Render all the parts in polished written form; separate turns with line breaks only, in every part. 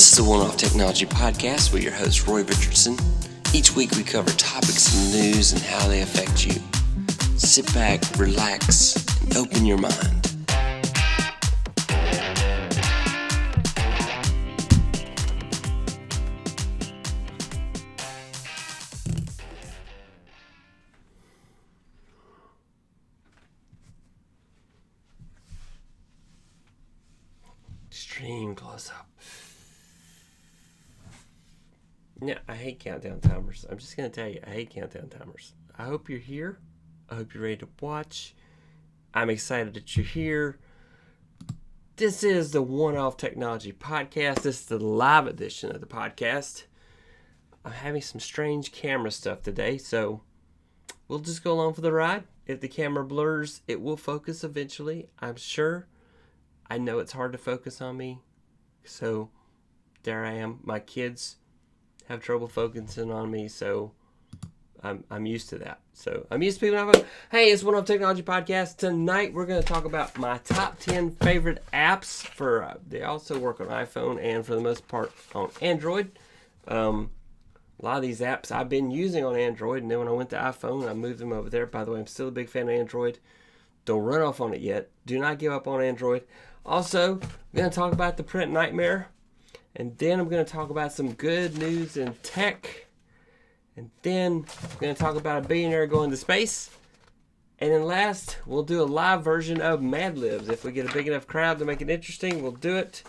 This is the One Off Technology Podcast with your host, Roy Richardson. Each week we cover topics in the news and how they affect you. Sit back, relax, and open your mind. Extreme close-up. Yeah, I hate countdown timers. I'm just going to tell you, I hate countdown timers. I hope you're here. I hope you're ready to watch. I'm excited that you're here. This is the One Off Technology Podcast. This is the live edition of the podcast. I'm having some strange camera stuff today, so we'll just go along for the ride. If the camera blurs, it will focus eventually, I'm sure. I know it's hard to focus on me, so there I am. My kids have trouble focusing on me, so I'm used to that. So I'm used to people having, hey, it's One Off Technology Podcast. Tonight we're going to talk about my top 10 favorite apps for, they also work on iPhone and for the most part on Android. A lot of these apps I've been using on Android, and then when I went to iPhone, I moved them over there. By the way, I'm still a big fan of Android. Don't run off on it yet. Do not give up on Android. Also, I'm going to talk about the print nightmare. And then I'm going to talk about some good news in tech. And then I'm going to talk about a billionaire going to space. And then last, we'll do a live version of Madlibs. If we get a big enough crowd to make it interesting, we'll do it.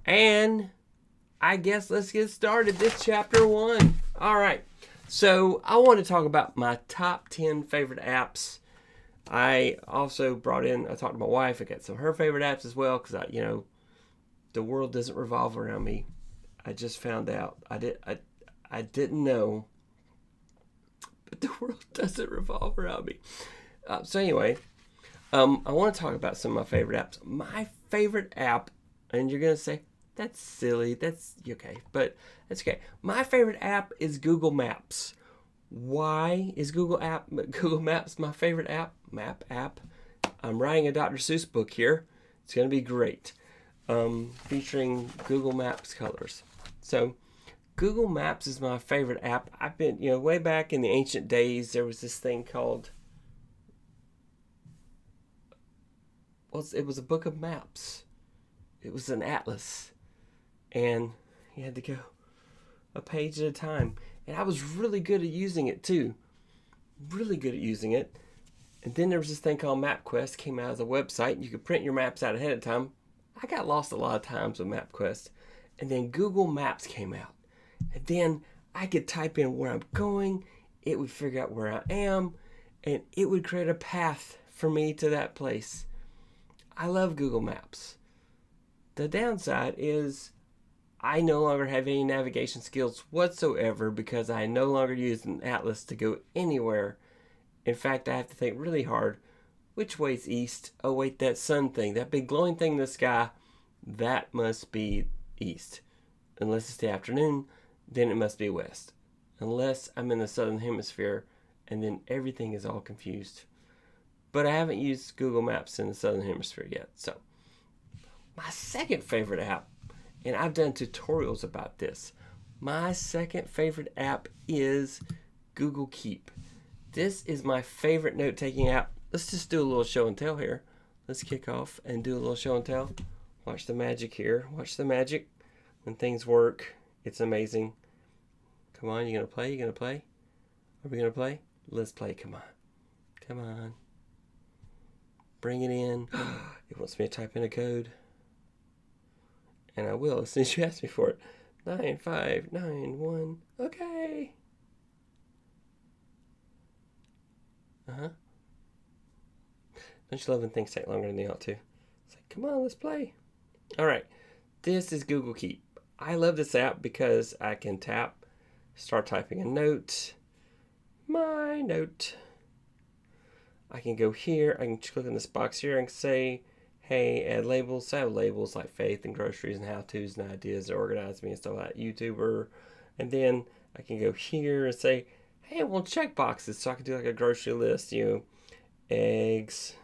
And I guess let's get started. This chapter 1. All right. So I want to talk about my top 10 favorite apps. I also I talked to my wife. I got some of her favorite apps as well because the world doesn't revolve around me. I just found out. I didn't know, but the world doesn't revolve around me. So anyway, I want to talk about some of my favorite apps. My favorite app, and you're gonna say that's silly. That's okay, but that's okay. My favorite app is Google Maps. Why is Google Maps my favorite app? Map app. I'm writing a Dr. Seuss book here. It's gonna be great. Featuring Google Maps colors. So Google Maps is my favorite app. I've been, way back in the ancient days, there was this thing called, it was a book of maps. It was an atlas. And you had to go a page at a time. And I was really good at using it too. Really good at using it. And then there was this thing called MapQuest, came out as a website. And you could print your maps out ahead of time. I got lost a lot of times with MapQuest. And then Google Maps came out. And then I could type in where I'm going. It would figure out where I am. And it would create a path for me to that place. I love Google Maps. The downside is I no longer have any navigation skills whatsoever because I no longer use an atlas to go anywhere. In fact, I have to think really hard. Which way's east? Oh wait, that sun thing, that big glowing thing in the sky, that must be east. Unless it's the afternoon, then it must be west. Unless I'm in the southern hemisphere, and then everything is all confused. But I haven't used Google Maps in the southern hemisphere yet. So, my second favorite app, and I've done tutorials about this. My second favorite app is Google Keep. This is my favorite note-taking app. Let's just do a little show and tell here. Let's kick off and do a little show and tell. Watch the magic here. Watch the magic. When things work, it's amazing. Come on, you gonna play? You gonna play? Are we gonna play? Let's play. Come on. Come on. Bring it in. It wants me to type in a code. And I will as soon as you ask me for it. 9591. Okay. Don't you love when things take longer than they ought to? It's like, come on, let's play. All right. This is Google Keep. I love this app because I can tap, start typing a note. My note. I can go here. I can click on this box here and say, hey, add labels. So I have labels like faith and groceries and how-tos and ideas that organize me and stuff like that. YouTuber. And then I can go here and say, hey, I want check boxes. So I can do like a grocery list, eggs,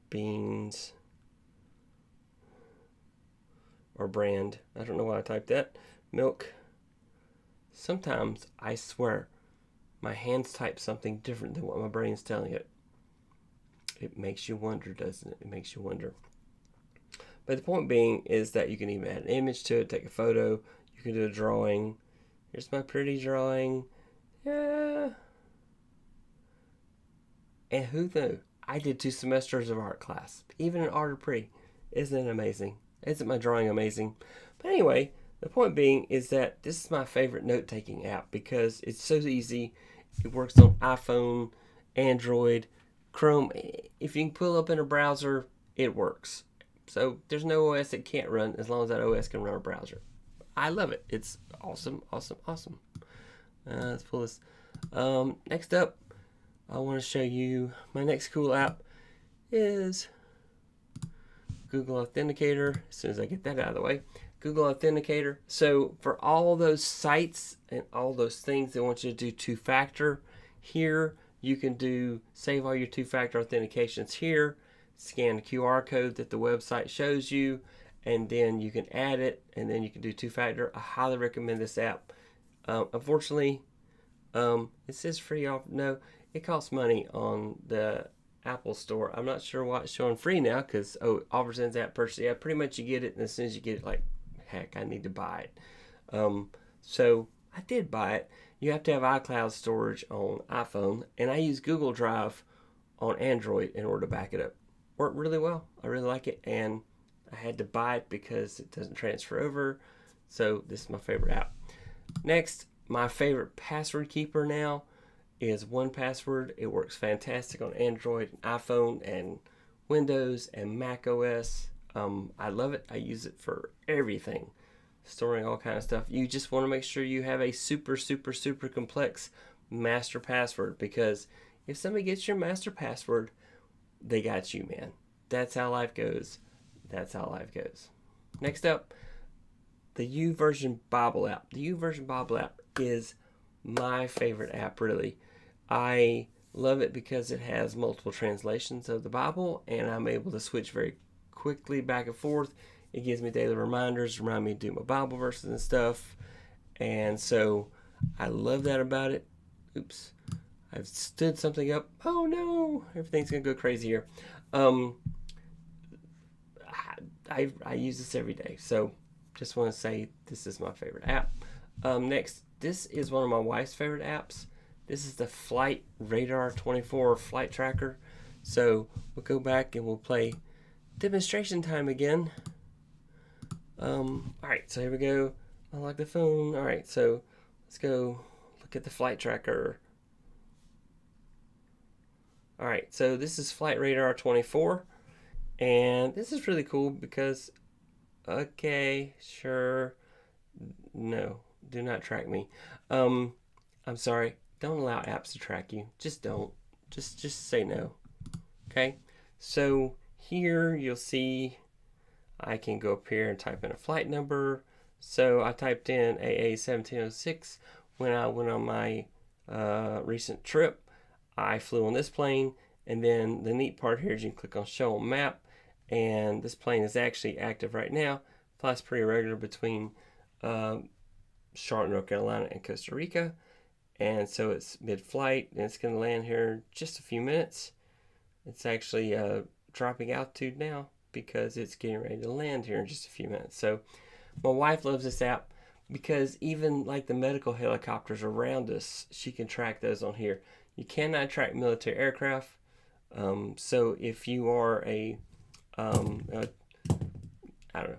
beans, or brand. I don't know why I typed that. Milk. Sometimes, I swear, my hands type something different than what my brain's telling it. It makes you wonder, doesn't it? It makes you wonder. But the point being is that you can even add an image to it, take a photo. You can do a drawing. Here's my pretty drawing. Yeah. And who knew? I did 2 semesters of art class, even in art or pre. Isn't it amazing? Isn't my drawing amazing? But anyway, the point being is that this is my favorite note-taking app because it's so easy. It works on iPhone, Android, Chrome. If you can pull up in a browser, it works. So there's no OS it can't run as long as that OS can run a browser. I love it. It's awesome, awesome, awesome. Let's pull this. Next up, I want to show you my next cool app is Google Authenticator. As soon as I get that out of the way, Google Authenticator. So for all those sites and all those things that want you to do two-factor, here you can do save all your two-factor authentications here, scan the QR code that the website shows you, and then you can add it, and then you can do two-factor. I highly recommend this app. Unfortunately, it says free off. No, it costs money on the Apple Store. I'm not sure why it's showing free now because offers ends app purchase. Yeah, pretty much you get it, and as soon as you get it, like, heck, I need to buy it. So I did buy it. You have to have iCloud storage on iPhone, and I use Google Drive on Android in order to back it up. Worked really well. I really like it, and I had to buy it because it doesn't transfer over. So this is my favorite app. Next, my favorite password keeper now is 1Password. It works fantastic on Android, iPhone, and Windows, and Mac OS. I love it. I use it for everything, storing all kind of stuff. You just want to make sure you have a super, super, super complex master password, because if somebody gets your master password, they got you, man. That's how life goes. That's how life goes. Next up, the YouVersion Bible app. The YouVersion Bible app is my favorite app, really. I love it because it has multiple translations of the Bible, and I'm able to switch very quickly back and forth. It gives me daily reminders, remind me to do my Bible verses and stuff. And so I love that about it. Oops. I've stood something up. Oh no, everything's gonna go crazy here. I use this every day, so just want to say this is my favorite app. Next, this is one of my wife's favorite apps. This is the Flight Radar 24 flight tracker. So we'll go back and we'll play demonstration time again. All right, so here we go. Unlock the phone. All right, so let's go look at the flight tracker. All right, so this is Flight Radar 24, and this is really cool because, okay, sure, no, do not track me. I'm sorry, don't allow apps to track you. Just don't. Just say no. Okay, so here you'll see I can go up here and type in a flight number. So I typed in AA1706 when I went on my recent trip. I flew on this plane, and then the neat part here is you can click on show on map, and this plane is actually active right now. Flies pretty regular between Charlotte, North Carolina and Costa Rica, and so it's mid-flight, and it's going to land here in just a few minutes. It's actually dropping altitude now because it's getting ready to land here in just a few minutes. So my wife loves this app because even like the medical helicopters around us, she can track those on here. You cannot track military aircraft. So if you are I don't know,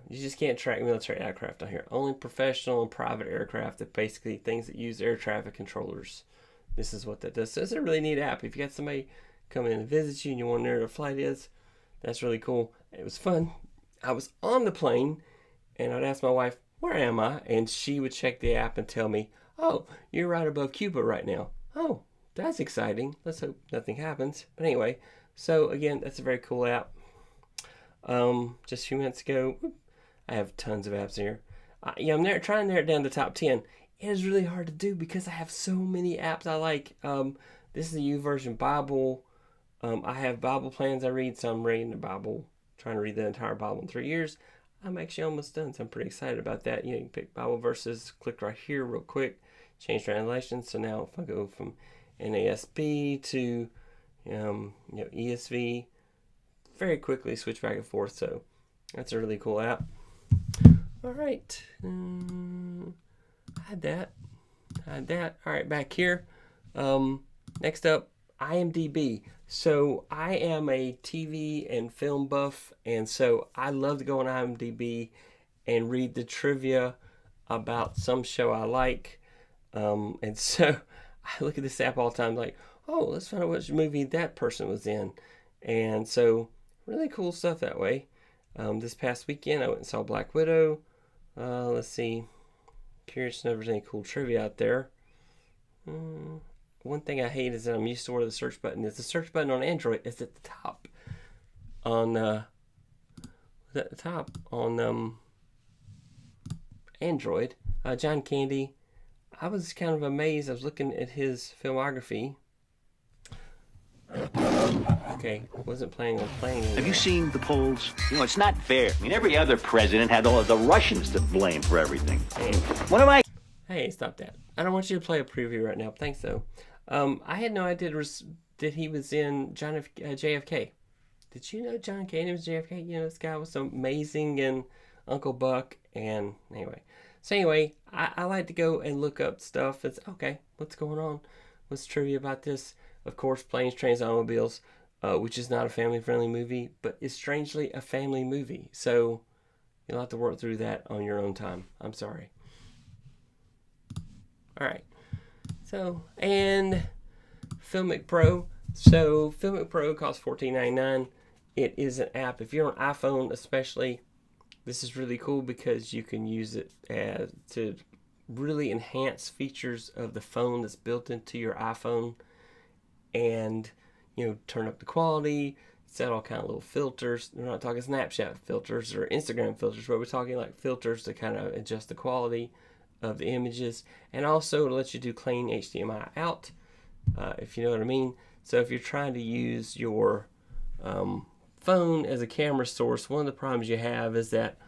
you just can't track military aircraft on here. Only professional and private aircraft, that basically things that use air traffic controllers. This is what that does. So it's a really neat app. If you got somebody come in and visit you and you want to know where their flight is, that's really cool. It was fun. I was on the plane and I'd ask my wife, where am I? And she would check the app and tell me, oh, you're right above Cuba right now. Oh, that's exciting. Let's hope nothing happens. But anyway, so again, that's a very cool app. Just a few minutes ago, I have tons of apps here. I'm trying to narrow it down to the top 10. It is really hard to do because I have so many apps I like. This is the YouVersion Bible. I have Bible plans I read, so I'm reading the Bible, trying to read the entire Bible in 3 years. I'm actually almost done, so I'm pretty excited about that. You can pick Bible verses, click right here real quick, change translation. So now if I go from NASB to ESV, very quickly switch back and forth. So that's a really cool app. All right, I had that. All right, back here. Next up, IMDb. So I am a TV and film buff, and so I love to go on IMDb and read the trivia about some show I like. And so I look at this app all the time, like, oh, let's find out which movie that person was in. And so really cool stuff that way. This past weekend, I went and saw Black Widow. Let's see. Curious if there's any cool trivia out there. One thing I hate is that I'm used to where the search button is. The search button on Android is at the top. On Android. John Candy. I was kind of amazed. I was looking at his filmography. Okay, wasn't planning on playing anymore.
Have you seen the polls? You know, it's not fair. I mean, every other president had all of the Russians to blame for everything. What am I?
Hey, stop that. I don't want you to play a preview right now. Thanks, though. I had no idea that he was in JFK. Did you know John Candy was JFK? You know, this guy was so amazing in Uncle Buck. And anyway. So anyway, I like to go and look up stuff. It's, okay, what's going on? What's trivia about this? Of course, Planes, Trains, Automobiles, which is not a family-friendly movie, but is strangely a family movie. So you'll have to work through that on your own time. I'm sorry. All right. So, and Filmic Pro. So Filmic Pro costs $14.99. It is an app. If you're on iPhone especially, this is really cool because you can use it to really enhance features of the phone that's built into your iPhone, and turn up the quality, set all kind of little filters. We're not talking Snapchat filters or Instagram filters, but we're talking like filters to kind of adjust the quality of the images, and also to let you do clean HDMI out, if you know what I mean. So if you're trying to use your phone as a camera source, one of the problems you have is that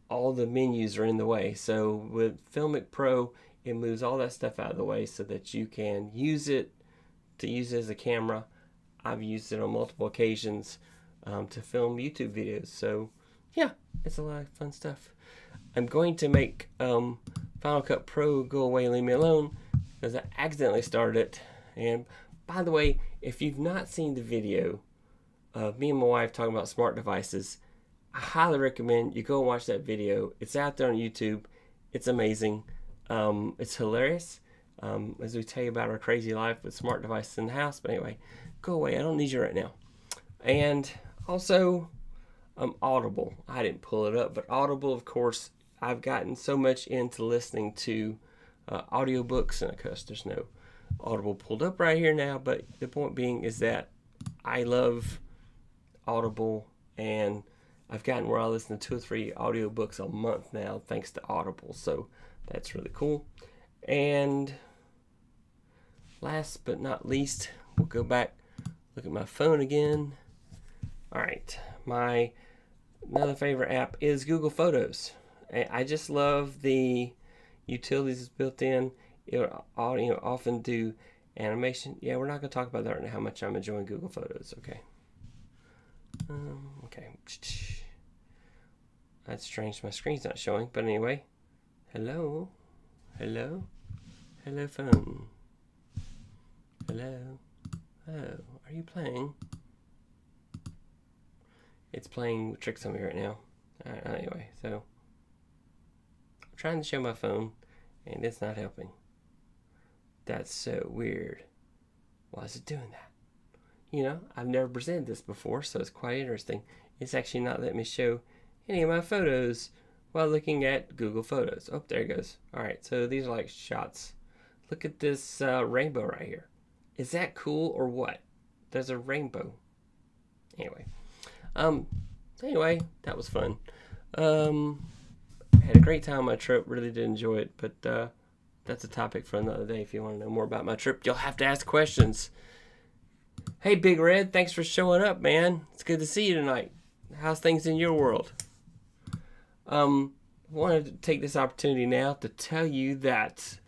all the menus are in the way. So with Filmic Pro, it moves all that stuff out of the way so that you can use it as a camera. I've used it on multiple occasions to film YouTube videos. So yeah, it's a lot of fun stuff. I'm going to make Final Cut Pro go away and leave me alone because I accidentally started it. And by the way, if you've not seen the video of me and my wife talking about smart devices, I highly recommend you go and watch that video. It's out there on YouTube. It's amazing. It's hilarious as we tell you about our crazy life with smart devices in the house. But anyway, go away. I don't need you right now. And also, Audible. I didn't pull it up, but Audible, of course, I've gotten so much into listening to audiobooks, and of course there's no Audible pulled up right here now, but the point being is that I love Audible, and I've gotten where I listen to 2 or 3 audiobooks a month now thanks to Audible, so that's really cool. And last but not least, we'll go back, look at my phone again. All right, my another favorite app is Google Photos. I just love the utilities it's built in. It often do animation. Yeah, we're not going to talk about that right now, how much I'm enjoying Google Photos. Okay. Okay. That's strange. My screen's not showing. But anyway. Hello. Hello. Hello, phone. Hello. Oh, are you playing? It's playing tricks on me right now. Anyway, so I'm trying to show my phone, and it's not helping. That's so weird. Why is it doing that? I've never presented this before, so it's quite interesting. It's actually not letting me show any of my photos while looking at Google Photos. Oh, there it goes. All right, so these are like shots. Look at this rainbow right here. Is that cool or what? There's a rainbow. Anyway, that was fun. Had a great time on my trip. Really did enjoy it, but that's a topic for another day. If you want to know more about my trip, you'll have to ask questions. Hey, Big Red, thanks for showing up, man. It's good to see you tonight. How's things in your world? Wanted to take this opportunity now to tell you that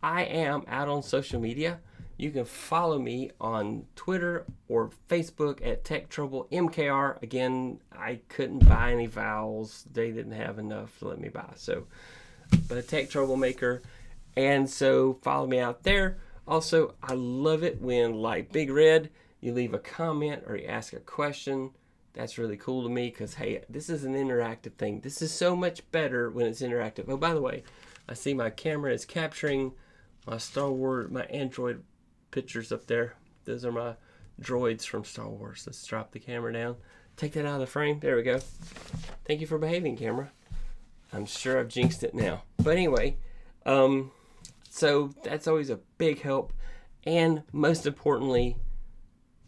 I am out on social media. You can follow me on Twitter or Facebook at Tech Trouble MKR. Again, I couldn't buy any vowels. They didn't have enough to let me buy. So, but Tech Troublemaker. And so follow me out there. Also, I love it when, like Big Red, you leave a comment or you ask a question. That's really cool to me because, hey, this is an interactive thing. This is so much better when it's interactive. Oh, by the way, I see my camera is capturing my Star Wars, my Android pictures up there. Those are my droids from Star Wars. Let's drop the camera down. Take that out of the frame. There we go. Thank you for behaving, camera. I'm sure I've jinxed it now. But anyway, so that's always a big help. And most importantly,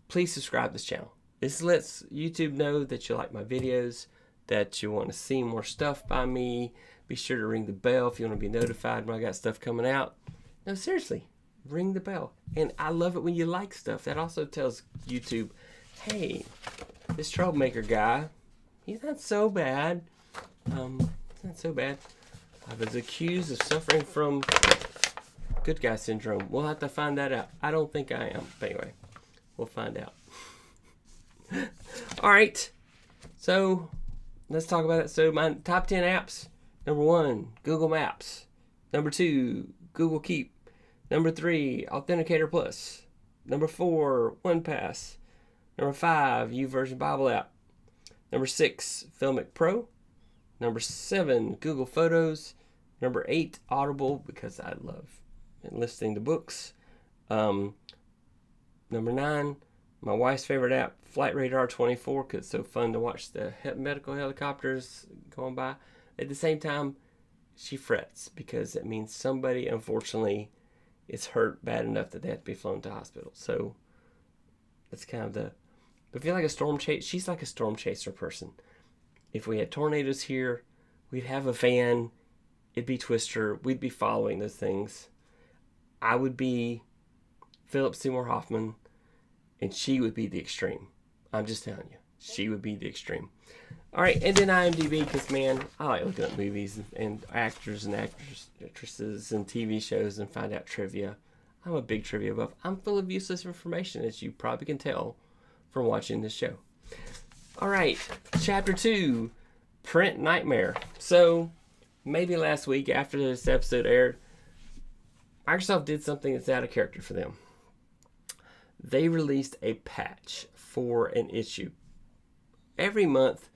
please subscribe to this channel. This lets YouTube know that you like my videos, that you want to see more stuff by me. Be sure to ring the bell if you want to be notified when I got stuff coming out. No, seriously, ring the bell. And I love it when you like stuff. That also tells YouTube, hey, this troublemaker guy, he's not so bad. He's not so bad. I was accused of suffering from good guy syndrome. We'll have to find that out. I don't think I am. But anyway, we'll find out. All right, so let's talk about it. So my top 10 apps: number 1, Google Maps; number 2, Google Keep; number 3, Authenticator Plus; number 4, OnePass; number 5, YouVersion Bible app; number 6, Filmic Pro; number 7, Google Photos; number 8, Audible, because I love listening to books; number 9, my wife's favorite app, Flight Radar 24, because it's so fun to watch the medical helicopters going by. At the same time, she frets because it means somebody, unfortunately, is hurt bad enough that they have to be flown to hospital. So that's kind of the... But if you're like a storm chaser, she's like a storm chaser person. If we had tornadoes here, we'd have a van, it'd be Twister, we'd be following those things. I would be Philip Seymour Hoffman, and she would be the extreme. I'm just telling you. She would be the extreme. All right, and then IMDb, because, man, I like looking at movies and actors and actresses and TV shows and find out trivia. I'm a big trivia buff. I'm full of useless information, as you probably can tell from watching this show. All right, Chapter 2, Print Nightmare. So, maybe last week after this episode aired, Microsoft did something that's out of character for them. They released a patch for an issue. Every month,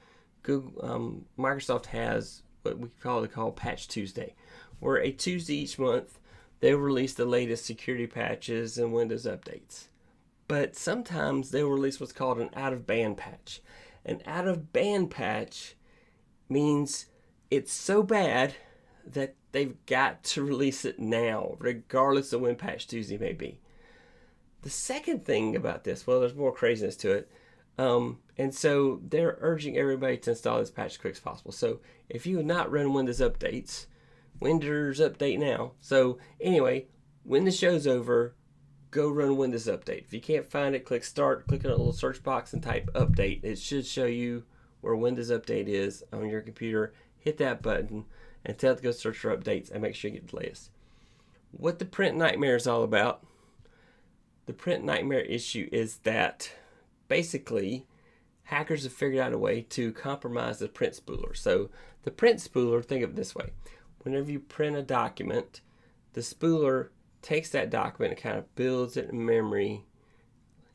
Microsoft has what we call Patch Tuesday, where a Tuesday each month, they'll release the latest security patches and Windows updates. But sometimes they'll release what's called an out-of-band patch. An out-of-band patch means it's so bad that they've got to release it now, regardless of when Patch Tuesday may be. The second thing about this, well, there's more craziness to it. And so they're urging everybody to install this patch as quick as possible. So if you have not run Windows updates, Windows update now. So anyway, when the show's over, go run Windows update. If you can't find it, click start, click on a little search box and type update. It should show you where Windows update is on your computer. Hit that button and tell it to go search for updates and make sure you get the latest. What the Print Nightmare is all about. The Print Nightmare issue is that basically hackers have figured out a way to compromise the print spooler. So the print spooler, think of it this way. Whenever you print a document, the spooler takes that document and kind of builds it in memory,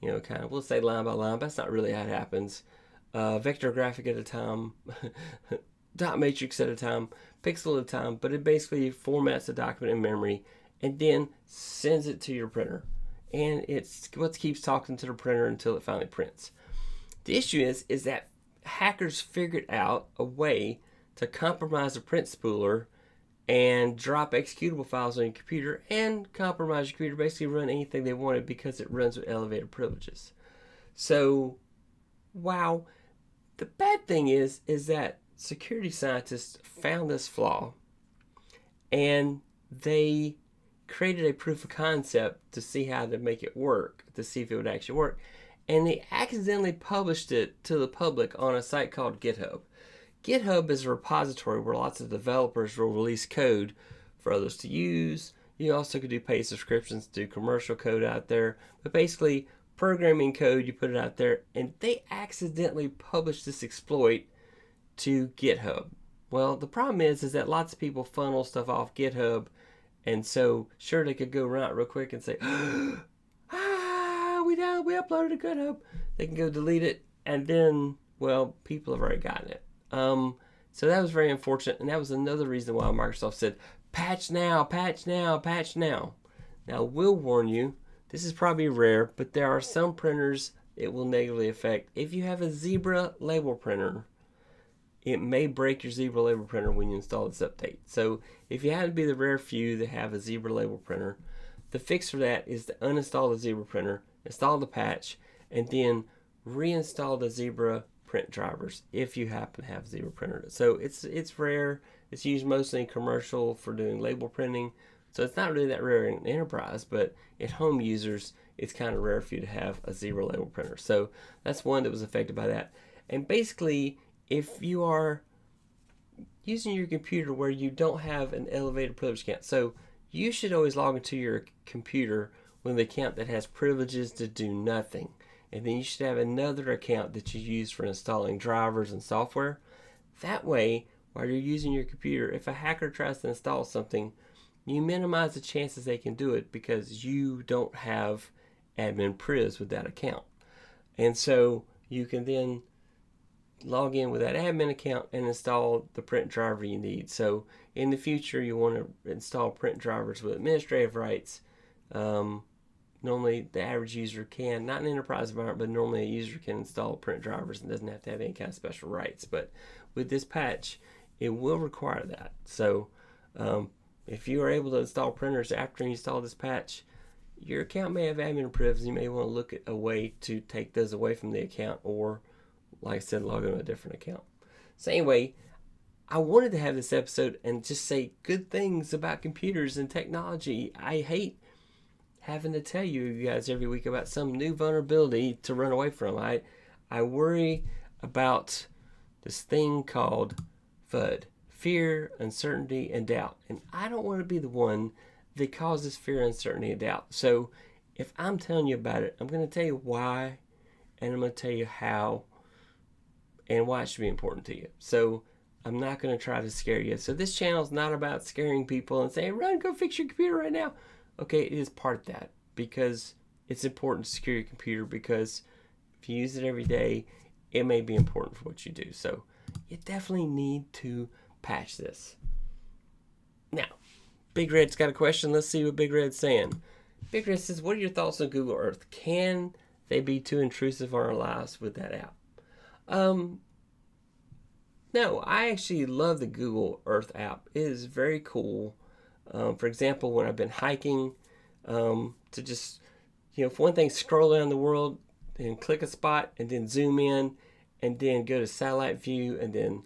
kind of, we'll say line by line, but that's not really how it happens. Vector graphic at a time, dot matrix at a time, pixel at a time, but it basically formats the document in memory and then sends it to your printer. And it's what keeps talking to the printer until it finally prints. The issue is that hackers figured out a way to compromise the print spooler and drop executable files on your computer and compromise your computer, basically run anything they wanted because it runs with elevated privileges. So, wow. The bad thing is that security scientists found this flaw and they created a proof of concept to see how to make it work, to see if it would actually work. And they accidentally published it to the public on a site called GitHub. GitHub is a repository where lots of developers will release code for others to use. You also could do paid subscriptions to do commercial code out there. But basically, programming code, you put it out there, and they accidentally publish this exploit to GitHub. Well, the problem is that lots of people funnel stuff off GitHub, and so sure they could go around real quick and say, we uploaded to GitHub. They can go delete it, and then, well, people have already gotten it. So that was very unfortunate, and that was another reason why Microsoft said, patch now, patch now, patch now. Now, we'll warn you, this is probably rare, but there are some printers it will negatively affect. If you have a Zebra label printer, it may break your Zebra label printer when you install this update. So if you happen to be the rare few that have a Zebra label printer, the fix for that is to uninstall the Zebra printer, install the patch, and then reinstall the Zebra print drivers if you happen to have a Zebra printer. So it's rare. It's used mostly in commercial for doing label printing. So it's not really that rare in enterprise, but at home users, it's kind of rare for you to have a Zebra label printer. So that's one that was affected by that. And basically, if you are using your computer where you don't have an elevated privilege account, so you should always log into your computer with an account that has privileges to do nothing. And then you should have another account that you use for installing drivers and software. That way, while you're using your computer, if a hacker tries to install something, you minimize the chances they can do it because you don't have admin priv with that account. And so you can then log in with that admin account and install the print driver you need. So in the future, you want to install print drivers with administrative rights. Normally, the average user can, not an enterprise environment, but normally a user can install print drivers and doesn't have to have any kind of special rights. But with this patch, it will require that. So if you are able to install printers after you install this patch, your account may have admin privileges. You may want to look at a way to take those away from the account, or, like I said, log on to a different account. So anyway, I wanted to have this episode and just say good things about computers and technology. I hate having to tell you guys every week about some new vulnerability to run away from. I worry about this thing called FUD, fear, uncertainty, and doubt. And I don't want to be the one that causes fear, uncertainty, and doubt. So if I'm telling you about it, I'm going to tell you why, and I'm going to tell you how, and why it should be important to you. So I'm not going to try to scare you. So this channel is not about scaring people and saying, run, go fix your computer right now. Okay, it is part of that because it's important to secure your computer, because if you use it every day, it may be important for what you do. So you definitely need to patch this. Now, Big Red's got a question. Let's see what Big Red's saying. Big Red says, what are your thoughts on Google Earth? Can they be too intrusive on our lives with that app? No, I actually love the Google Earth app. It is very cool. For example, when I've been hiking, to just, for one thing, scroll around the world and click a spot and then zoom in and then go to satellite view and then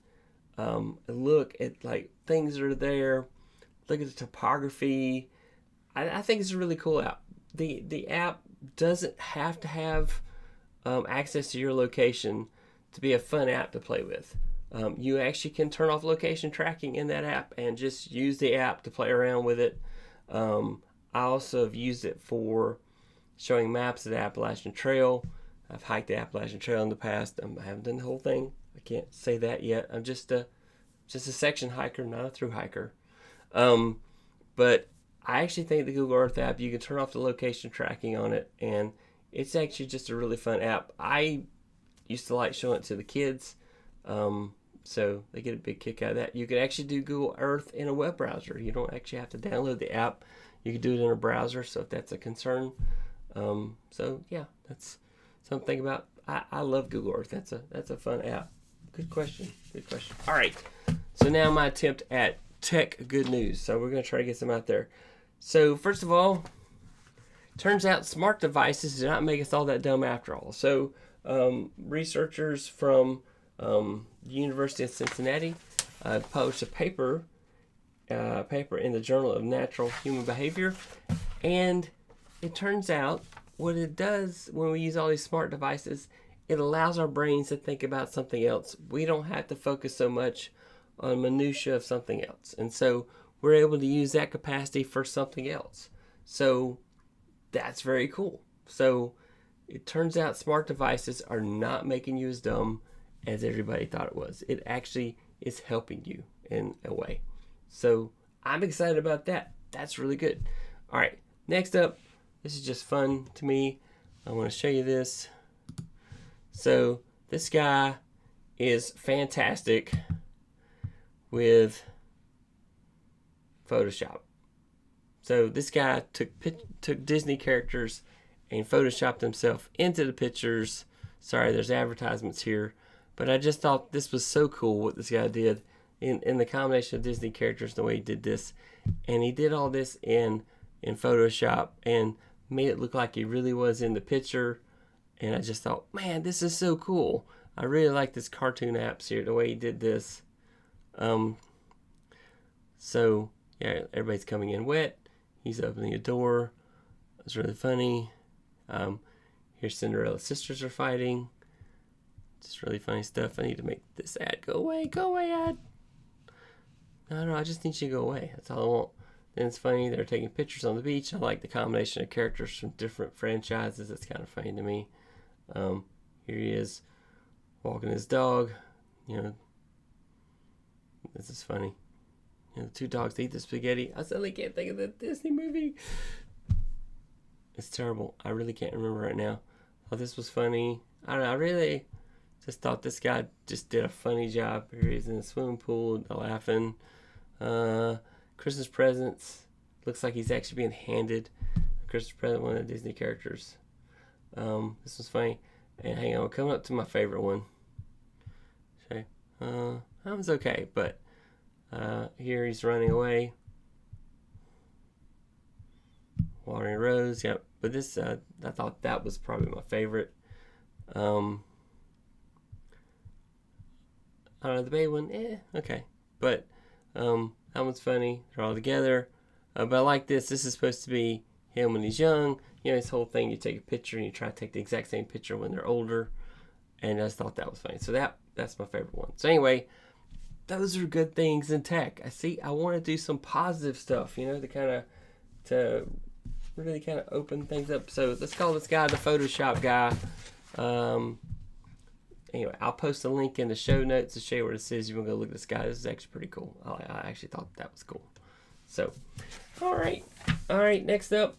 look at like things that are there, look at the topography. I think it's a really cool app. The app doesn't have to have access to your location to be a fun app to play with. You actually can turn off location tracking in that app and just use the app to play around with it. I also have used it for showing maps of the Appalachian Trail. I've hiked the Appalachian Trail in the past. I haven't done the whole thing. I can't say that yet. I'm just a section hiker, not a through hiker. But I actually think the Google Earth app, you can turn off the location tracking on it, and it's actually just a really fun app. I used to like showing it to the kids. So they get a big kick out of that. You can actually do Google Earth in a web browser. You don't actually have to download the app. You can do it in a browser, so if that's a concern. So yeah, that's something about. I love Google Earth. That's a fun app. Good question. All right. So now my attempt at tech good news. So we're going to try to get some out there. So first of all, turns out smart devices do not make us all that dumb after all. So researchers from the University of Cincinnati published a paper in the Journal of Natural Human Behavior, and it turns out what it does when we use all these smart devices, it allows our brains to think about something else. We don't have to focus so much on minutia of something else. And so we're able to use that capacity for something else. So that's very cool. So it turns out smart devices are not making you as dumb as everybody thought it was. It actually is helping you in a way. So I'm excited about that. That's really good. All right, next up, this is just fun to me. I want to show you this. So this guy is fantastic with Photoshop. So this guy took Disney characters and photoshopped himself into the pictures. Sorry, there's advertisements here, but I just thought this was so cool what this guy did in the combination of Disney characters, the way he did this. And he did all this in Photoshop and made it look like he really was in the picture. And I just thought, man, this is so cool. I really like this cartoon apps here, the way he did this. So yeah, everybody's coming in wet. He's opening a door. It's really funny. Here Cinderella's sisters are fighting. Just really funny stuff. I need to make this ad go away. Go away, ad. No, I just need you to go away. That's all I want. Then it's funny. They're taking pictures on the beach. I like the combination of characters from different franchises. That's kind of funny to me. Here he is walking his dog. You know, this is funny. You know, the two dogs eat the spaghetti. I suddenly can't think of the Disney movie. It's terrible. I really can't remember right now. Oh, this was funny. I don't know. I really just thought this guy just did a funny job. Here he's in the swimming pool laughing. Christmas presents. Looks like he's actually being handed a Christmas present, one of the Disney characters. This was funny. And hang on, we're coming up to my favorite one. Okay. That was okay, but here he's running away. Watering a rose, yep. But this, I thought that was probably my favorite. I don't know, the baby one, okay. But that one's funny. They're all together. But I like this. This is supposed to be him when he's young. You know, this whole thing, you take a picture and you try to take the exact same picture when they're older. And I just thought that was funny. So that's my favorite one. So anyway, those are good things in tech. I want to do some positive stuff, you know, to really kind of open things up. So let's call this guy the Photoshop guy. Anyway, I'll post a link in the show notes to show you where this is. You want to go look at this guy. This is actually pretty cool. I actually thought that was cool. So, all right. Next up,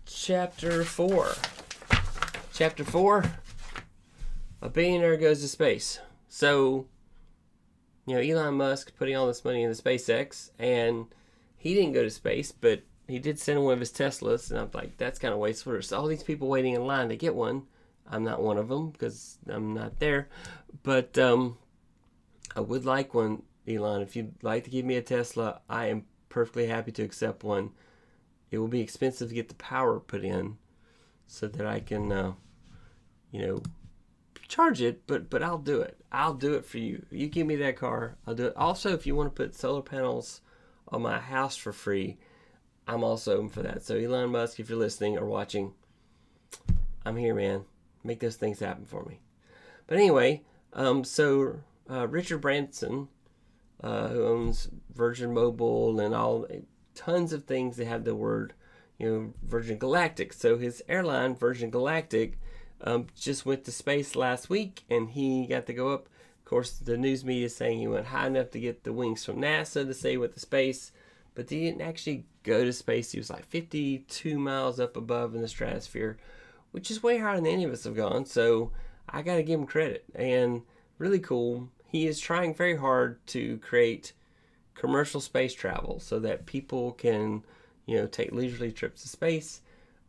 Chapter 4. Chapter 4, a billionaire goes to space. So, you know, Elon Musk putting all this money into SpaceX, and he didn't go to space, but he did send one of his Teslas, and I'm like, that's kind of wasteful. There's all these people waiting in line to get one. I'm not one of them because I'm not there, but I would like one, Elon. If you'd like to give me a Tesla, I am perfectly happy to accept one. It will be expensive to get the power put in so that I can, you know, charge it, but I'll do it. I'll do it for you. You give me that car, I'll do it. Also, if you want to put solar panels on my house for free, I'm also open for that. So Elon Musk, if you're listening or watching, I'm here, man. Make those things happen for me. But anyway, so Richard Branson, who owns Virgin Mobile and all tons of things that have the word, you know, Virgin Galactic. So his airline, Virgin Galactic, just went to space last week, and he got to go up. Of course, the news media is saying he went high enough to get the wings from NASA to say he went to space, but he didn't actually go to space. He was like 52 miles up above in the stratosphere, which is way higher than any of us have gone. So I got to give him credit, and really cool. He is trying very hard to create commercial space travel so that people can, you know, take leisurely trips to space.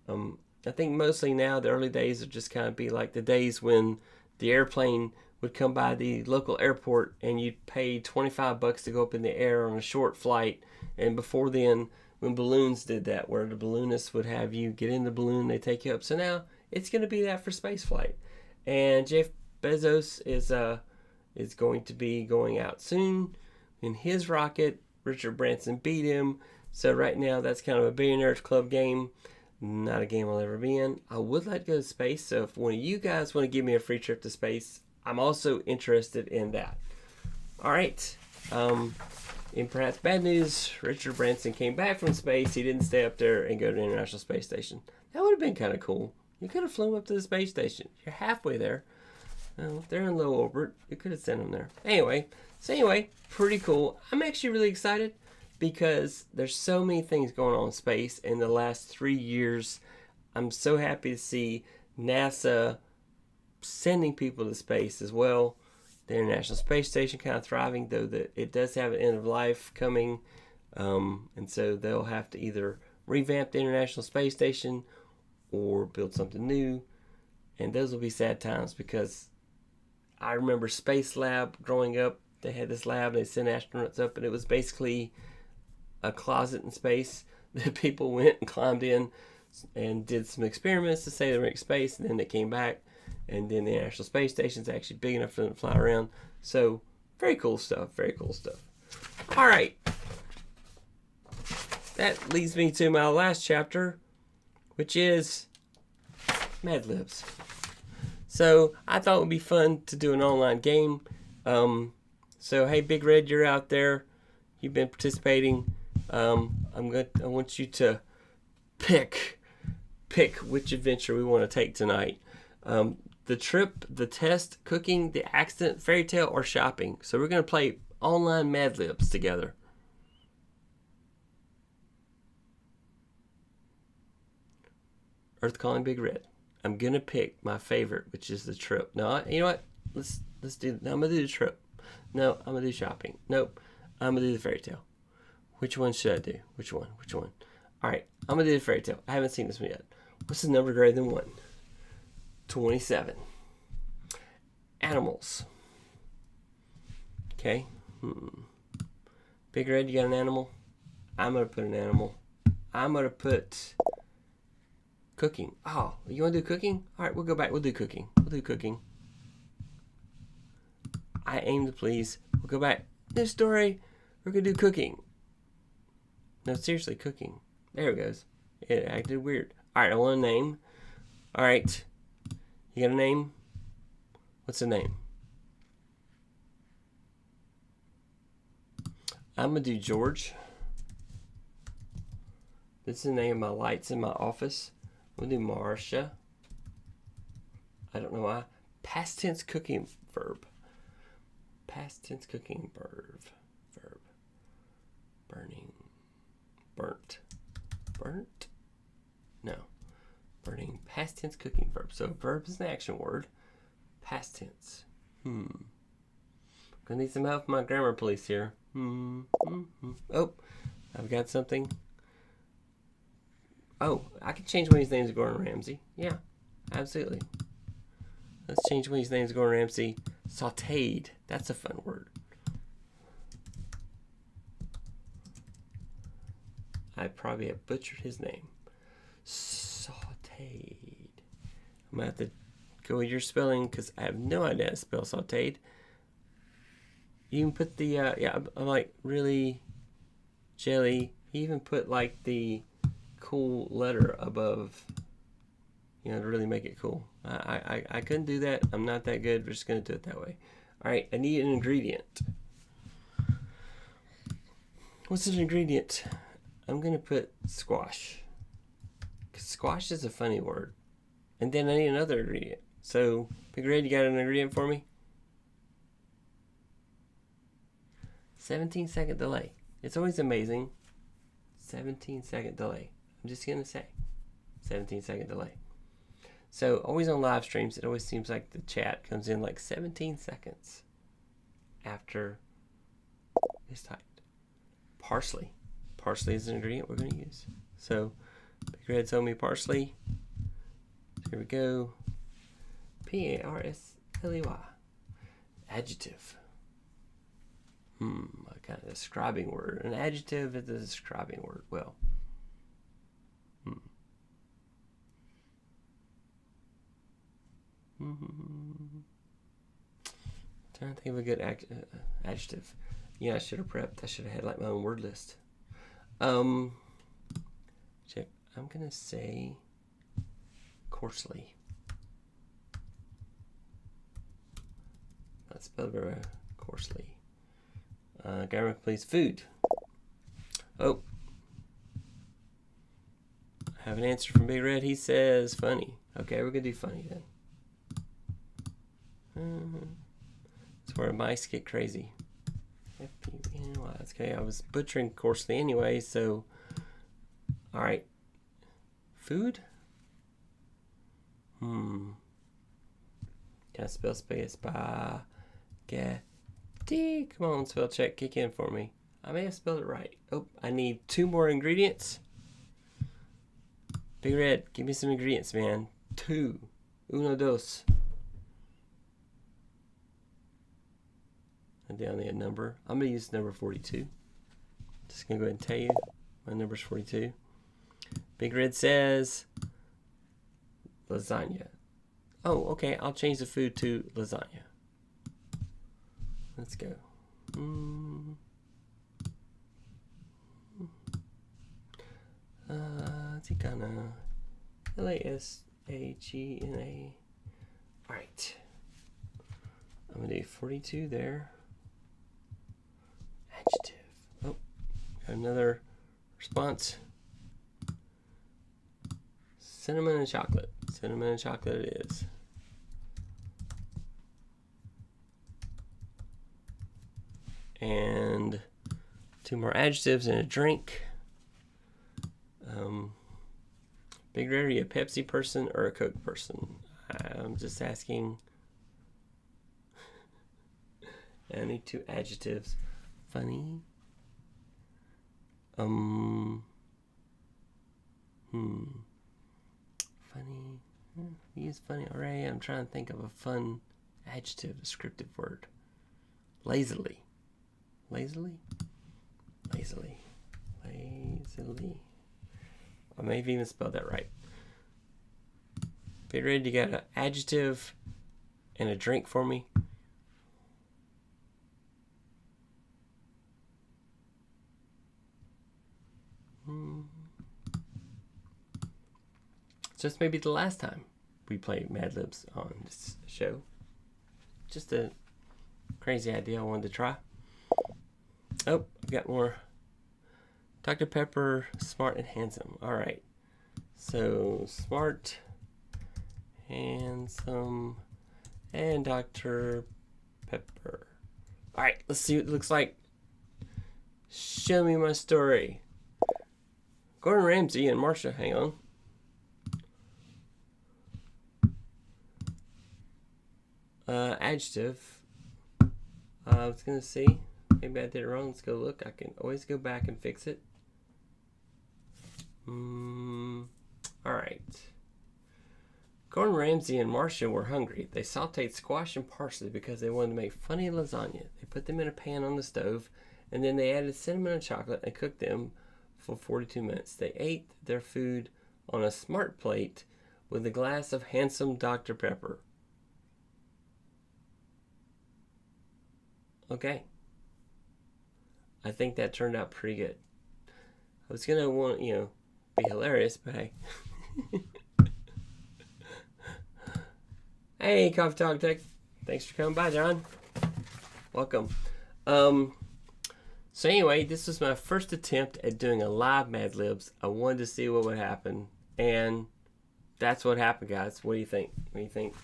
I think mostly now the early days would just kind of be like the days when the airplane would come by the local airport and you'd pay $25 to go up in the air on a short flight. And before then, when balloons did that, where the balloonists would have you get in the balloon, they take you up. So now it's going to be that for space flight. And Jeff Bezos is going to be going out soon in his rocket. Richard Branson beat him. So right now that's kind of a billionaires club game. Not a game I'll ever be in. I would like to go to space, so if one of you guys want to give me a free trip to space, I'm also interested in that. All right. In perhaps bad news, Richard Branson came back from space. He didn't stay up there and go to the International Space Station. That would have been kind of cool. You could have flown up to the space station. You're halfway there. Well, if they're in low orbit, you could have sent them there. Anyway, pretty cool. I'm actually really excited because there's so many things going on in space in the last 3 years. I'm so happy to see NASA sending people to space as well. The International Space Station kind of thriving, though that it does have an end of life coming. And so they'll have to either revamp the International Space Station or build something new. And those will be sad times because I remember Space Lab growing up. They had this lab, they sent astronauts up, and it was basically a closet in space that people went and climbed in and did some experiments to say they were in space, and then they came back, and then the International Space Station is actually big enough for them to fly around. So very cool stuff. All right, that leads me to my last chapter, which is Madlibs. So I thought it would be fun to do an online game. So hey, Big Red, you're out there. You've been participating. I want you to pick which adventure we want to take tonight. The trip, the test, cooking, the accident, fairy tale, or shopping. So we're going to play online Madlibs together. Earth calling Big Red. I'm going to pick my favorite, which is the trip. No, you know what? Let's do. No, I'm going to do the trip. No, I'm going to do shopping. Nope. I'm going to do the fairy tale. Which one should I do? Which one? All right. I'm going to do the fairy tale. I haven't seen this one yet. What's the number greater than 1? 27. Animals. Okay. Big Red, you got an animal? I'm going to put an animal. I'm going to put cooking. Oh, you want to do cooking? All right, we'll go back. We'll do cooking. I aim to please. We'll go back. This story, we're going to do cooking. No, seriously, cooking. There it goes. It acted weird. All right, I want a name. All right. You got a name? What's the name? I'm going to do George. This is the name of my lights in my office. I'm going to do Marcia. I don't know why. Past tense cooking verb. Past tense cooking verb. Burning. Burnt. No. Burning. Past tense cooking verb. So verb is an action word. Past tense. Gonna need some help from my grammar police here. Oh, I've got something. Oh, I can change one of these names to Gordon Ramsay. Yeah, absolutely. Let's change one of these names to Gordon Ramsay. Sauteed. That's a fun word. I probably have butchered his name. Sauteed. I'm going to have to go with your spelling because I have no idea how to spell sauteed. You can put the, I'm like really jelly. You even put like the cool letter above, to really make it cool. I couldn't do that. I'm not that good. We're just going to do it that way. All right, I need an ingredient. What's an ingredient? I'm going to put squash. Because squash is a funny word. And then I need another ingredient. So, Big Red, you got an ingredient for me? 17-second delay. It's always amazing. 17-second delay. I'm just going to say 17-second delay. So, always on live streams, it always seems like the chat comes in like 17 seconds after it's typed. Parsley. Parsley is an ingredient we're going to use. So, Big Red told me parsley. Here we go. Parsley. Adjective. A kind of describing word. An adjective is a describing word. Well. Trying to think of a good adjective. Yeah, I should have prepped. I should have had like my own word list. Check. I'm going to say coarsely. Not spelled very coarsely. Grammar, please. Food. Oh. I have an answer from Big Red. He says funny. Okay, we're going to do funny then. That's where mice get crazy. F-U-N-Y. Okay, I was butchering coarsely anyway, so... Alright. Food? Can I spell space? Spaghetti. Come on, spell check. Kick in for me. I may have spelled it right. Oh, I need 2 more ingredients. Big Red, give me some ingredients, man. 2. Uno, dos. And down the number. I'm going to use number 42. Just going to go ahead and tell you. My number's 42. Big Red says lasagna. Oh, okay. I'll change the food to lasagna. Let's go. Ticana. Lasagna. Alright. I'm going to do 42 there. Adjective. Oh, got another response. Cinnamon and chocolate. Cinnamon and chocolate it is. And 2 more adjectives and a drink. Big Red, are you a Pepsi person or a Coke person? I'm just asking. I need 2 adjectives. Funny. Funny. Use funny already. I'm trying to think of a fun adjective, descriptive word. Lazily. Lazily? Lazily. Lazily. I may have even spelled that right. Big Red, you got an adjective and a drink for me? Just maybe the last time we play Madlibs on this show. Just a crazy idea I wanted to try. Oh, I've got more. Dr. Pepper, smart and handsome. All right. So, smart, handsome, and Dr. Pepper. All right, let's see what it looks like. Show me my story. Gordon Ramsay and Marsha, hang on. Adjective. I was going to see. Maybe I did it wrong. Let's go look. I can always go back and fix it. Alright. Gordon Ramsay and Marsha were hungry. They sauteed squash and parsley because they wanted to make funny lasagna. They put them in a pan on the stove, and then they added cinnamon and chocolate and cooked them for 42 minutes. They ate their food on a smart plate with a glass of handsome Dr. Pepper. Okay. I think that turned out pretty good. I was going to want, be hilarious, but hey. Hey, Coffee Talk Tech. Thanks for coming by, John. Welcome. So anyway, this was my first attempt at doing a live Madlibs. I wanted to see what would happen, and that's what happened, guys. What do you think? What do you think?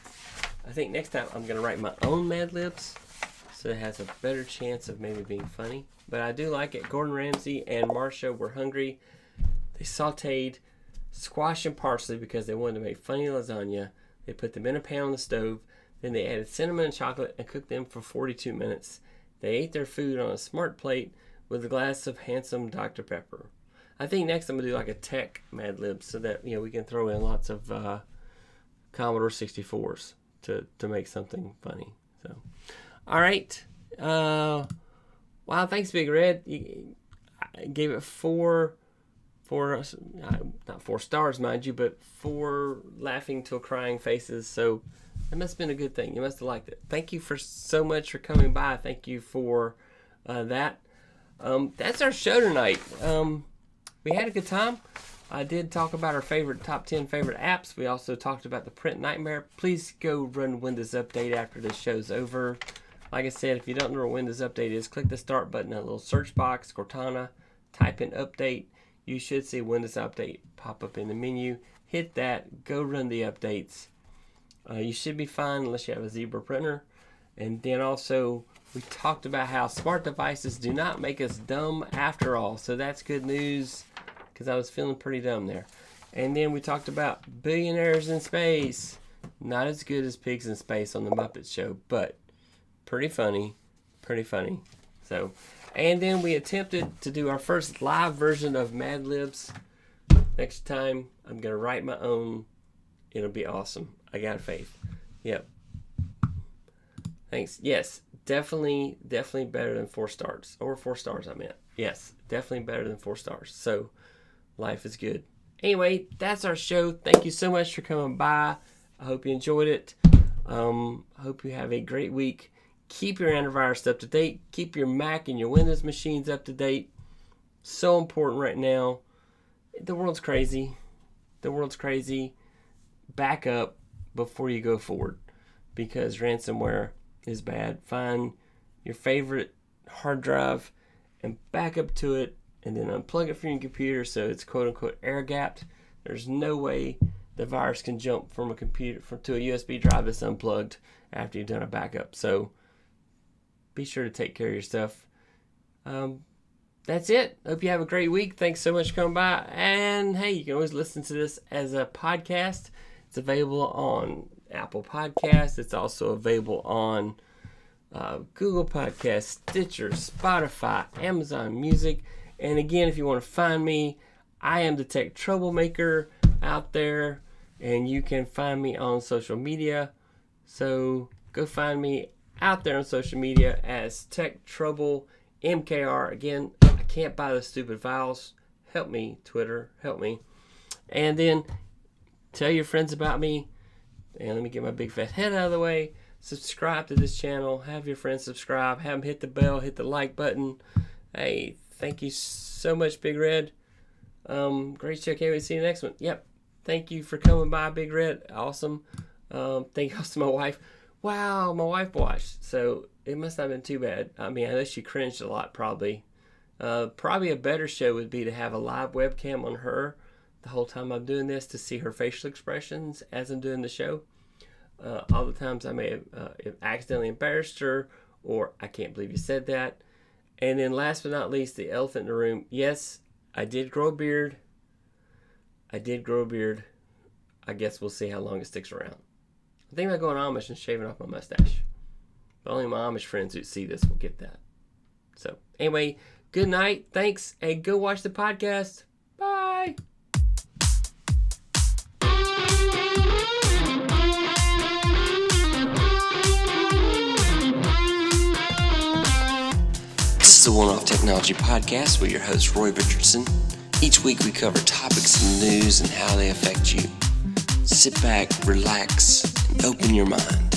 I think next time I'm going to write my own Madlibs, so it has a better chance of maybe being funny. But I do like it. Gordon Ramsay and Marsha were hungry. They sauteed squash and parsley because they wanted to make funny lasagna. They put them in a pan on the stove. Then they added cinnamon and chocolate and cooked them for 42 minutes. They ate their food on a smart plate with a glass of handsome Dr. Pepper. I think next I'm going to do like a tech Madlib so that we can throw in lots of Commodore 64s to make something funny. So, all right. Wow, thanks, Big Red. I gave it not 4 stars, mind you, but 4 laughing till crying faces. So it must have been a good thing. You must have liked it. Thank you so much for coming by. Thank you for that. That's our show tonight. We had a good time. I did talk about our top 10 favorite apps. We also talked about the print nightmare. Please go run Windows Update after this show's over. Like I said, if you don't know what Windows Update is, click the start button in a little search box, Cortana, type in update. You should see Windows Update pop up in the menu. Hit that, go run the updates. You should be fine unless you have a Zebra printer. And then also, we talked about how smart devices do not make us dumb after all. So that's good news, because I was feeling pretty dumb there. And then we talked about billionaires in space. Not as good as pigs in space on the Muppet Show, but pretty funny. So, and then we attempted to do our first live version of Madlibs. Next time, I'm going to write my own. It'll be awesome. I got faith. Yep. Thanks. Yes, definitely better than 4 stars. Or 4 stars, I meant. Yes, definitely better than 4 stars. So, life is good. Anyway, that's our show. Thank you so much for coming by. I hope you enjoyed it. Hope you have a great week. Keep your antivirus up to date. Keep your Mac and your Windows machines up to date. So important right now. The world's crazy. Back up before you go forward, because ransomware is bad. Find your favorite hard drive and back up to it, and then unplug it from your computer so it's quote-unquote air-gapped. There's no way the virus can jump from a computer to a USB drive that's unplugged after you've done a backup. So be sure to take care of your stuff. That's it. Hope you have a great week. Thanks so much for coming by. And hey, you can always listen to this as a podcast. It's available on Apple Podcasts. It's also available on Google Podcasts, Stitcher, Spotify, Amazon Music. And again, if you want to find me, I am the Tech Troublemaker out there, and you can find me on social media. So go find me out there on social media as Tech Trouble MKR. Again, I can't buy the stupid files. Help me, Twitter. Help me. And then tell your friends about me. And let me get my big fat head out of the way. Subscribe to this channel. Have your friends subscribe. Have them hit the bell. Hit the like button. Hey, thank you so much, Big Red. Great show. Can't wait to see you next one. Yep. Thank you for coming by, Big Red. Awesome. Thank you also to my wife. Wow, my wife watched. So it must not have been too bad. I mean, I know she cringed a lot, probably. Probably a better show would be to have a live webcam on her the whole time I'm doing this, to see her facial expressions as I'm doing the show. All the times I may have accidentally embarrassed her, or I can't believe you said that. And then last but not least, the elephant in the room. Yes, I did grow a beard. I guess we'll see how long it sticks around. I think about going Amish and shaving off my mustache. But only my Amish friends who see this will get that. So anyway, good night. Thanks. And go watch the podcast. Bye. This is the One-Off Technology Podcast with your host, Roy Richardson. Each week we cover topics in the news and how they affect you. Sit back, relax, and open your mind.